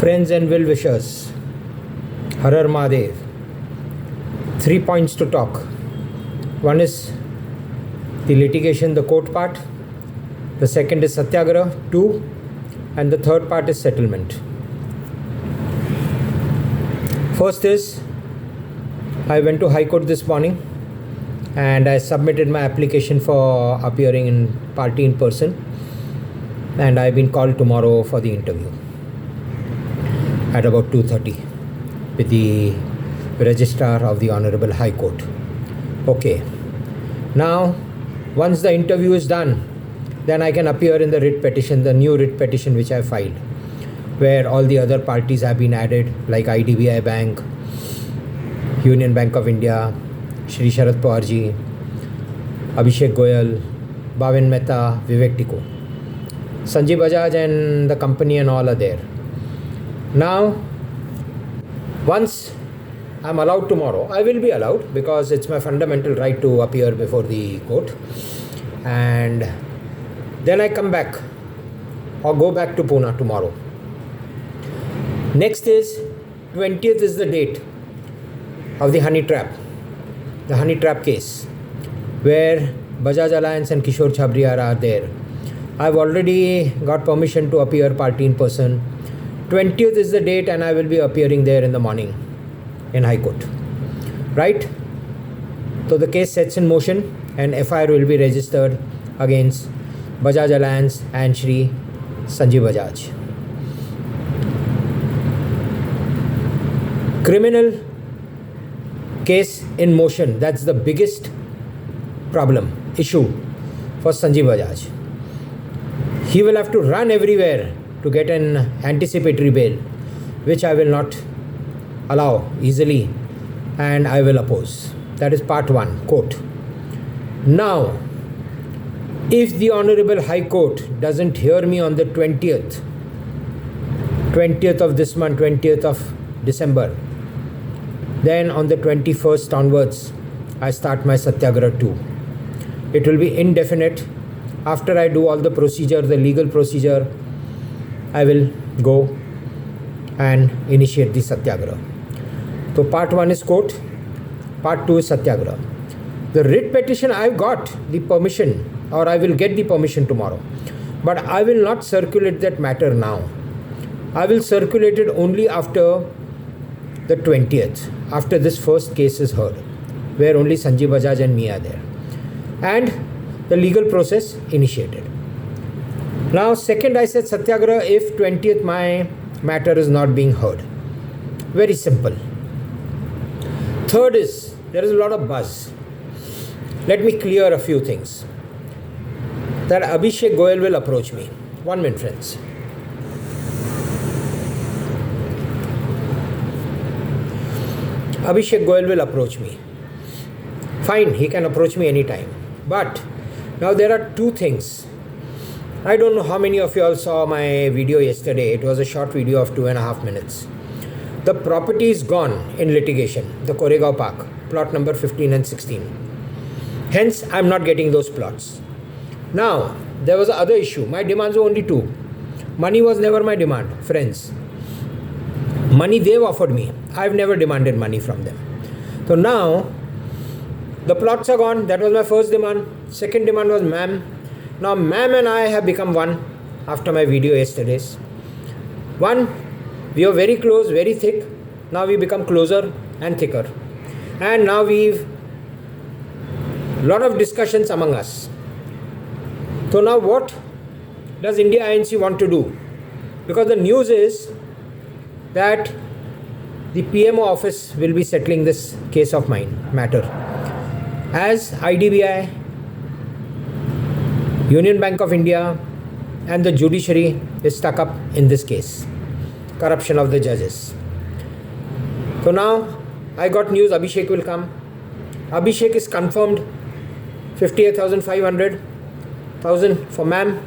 Friends and well-wishers, Har Har Mahadev. 3 points to talk. One is the litigation, the court part. The second is Satyagraha 2. And the third part is settlement. First is, I went to High Court this morning and I submitted my application for appearing in party in person, and I've been called tomorrow for the interview at about 2:30 with the Registrar of the Honorable High Court. Okay. Now, once the interview is done, then I can appear in the writ petition, the new writ petition which I filed, where all the other parties have been added, like IDBI Bank, Union Bank of India, Shri Sharad Pawar ji, Abhishek Goyal, Bhavin Mehta, Vivek Tikko, Sanjeev Bajaj and the company and all are there. Now, once I'm allowed tomorrow, I will be allowed because it's my fundamental right to appear before the court. And then I come back or go back to Pune tomorrow. Next is 20th is the date of the honey trap case, where Bajaj Alliance and Kishore Chhabria are there. I've already got permission to appear party in person. 20th is the date and I will be appearing there in the morning in High Court. Right? So the case sets in motion and FIR will be registered against Bajaj Alliance and Shri Sanjeev Bajaj. Criminal case in motion, that's the biggest issue for Sanjeev Bajaj. He will have to run everywhere to get an anticipatory bail, which I will not allow easily and I will oppose. That is part 1, court. Now, if the Honorable High Court doesn't hear me on the 20th of this month, 20th of December, then on the 21st onwards, I start my Satyagraha 2. It will be indefinite. After I do all the procedure, the legal procedure, I will go and initiate the Satyagraha. So part 1 is court, part 2 is Satyagraha. The writ petition, I've got the permission, or I will get the permission tomorrow. But I will not circulate that matter now. I will circulate it only after the 20th, after this first case is heard, where only Sanjeev Bajaj and me are there, and the legal process initiated. Now, second, I said Satyagraha if 20th my matter is not being heard. Very simple. Third is, there is a lot of buzz. Let me clear a few things. That Abhishek Goyal will approach me. 1 minute, friends. Abhishek Goyal will approach me. Fine, he can approach me anytime. But now there are 2 things. I don't know how many of you all saw my video yesterday. It was a short video of 2.5 minutes. The property is gone in litigation, the Koregaon Park, plot number 15 and 16. Hence, I am not getting those plots. Now, there was another issue. My demands were only 2. Money was never my demand, friends. Money they've offered me. I've never demanded money from them. So now, the plots are gone. That was my first demand. Second demand was ma'am. Now, ma'am and I have become one after my video yesterday's. One, we were very close, very thick. Now we become closer and thicker. And now we've lot of discussions among us. So now what does India INC want to do? Because the news is that the PMO office will be settling this case of mine matter, as IDBI, Union Bank of India and the judiciary is stuck up in this case, corruption of the judges. So now I got news Abhishek will come. Abhishek is confirmed 58,500 for ma'am.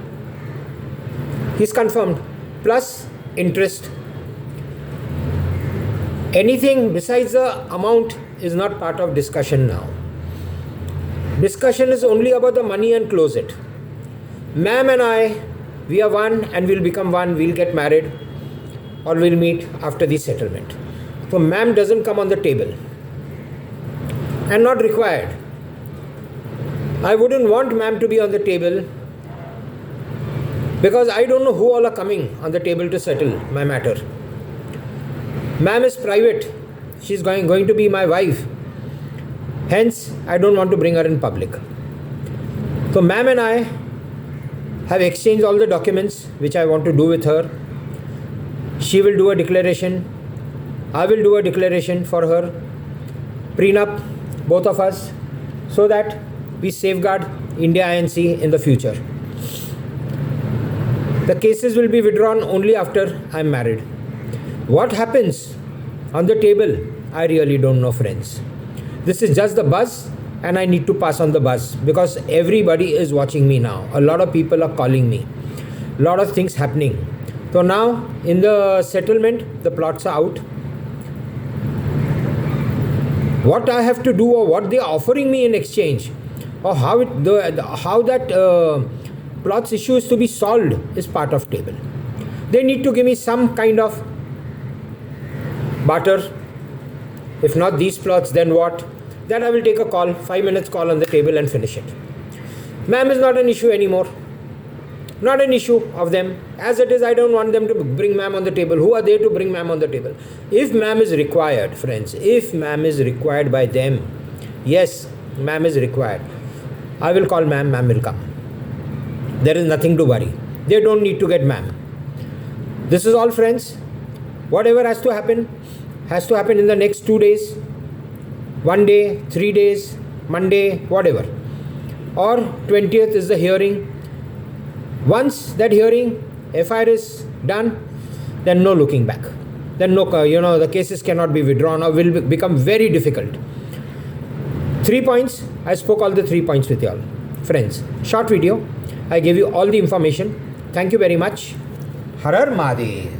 He's confirmed, plus interest. Anything besides the amount is not part of discussion now. Discussion is only about the money and close it. Ma'am and I, we are one and we'll become one. We'll get married or we'll meet after the settlement. So ma'am doesn't come on the table, and not required. I wouldn't want ma'am to be on the table, because I don't know who all are coming on the table to settle my matter. Ma'am is private. She's going to be my wife. Hence, I don't want to bring her in public. So ma'am and I have exchanged all the documents which I want to do with her. She will do a declaration. I will do a declaration for her. Prenup, both of us, so that we safeguard India INC in the future. The cases will be withdrawn only after I am married. What happens on the table, I really don't know, friends. This is just the buzz, and I need to pass on the buzz because everybody is watching me now. A lot of people are calling me. A lot of things happening. So now in the settlement, the plots are out. What I have to do, or what they are offering me in exchange, or how that plots issue is to be solved, is part of table. They need to give me some kind of barter. If not these plots, then what? Then I will take a call, 5 minutes call on the table, and finish it. Ma'am is not an issue anymore. Not an issue of them. As it is, I don't want them to bring ma'am on the table. Who are they to bring ma'am on the table? If ma'am is required, friends, if ma'am is required by them, yes, ma'am is required, I will call ma'am, ma'am will come. There is nothing to worry. They don't need to get ma'am. This is all, friends. Whatever has to happen in the next 2 days, 1 day, 3 days, Monday, whatever. Or 20th is the hearing. Once that hearing, FIR is done, then no looking back. Then no, the cases cannot be withdrawn or will become very difficult. 3 points. I spoke all the 3 points with you all. Friends, short video. I gave you all the information. Thank you very much. Har Har Mahadev.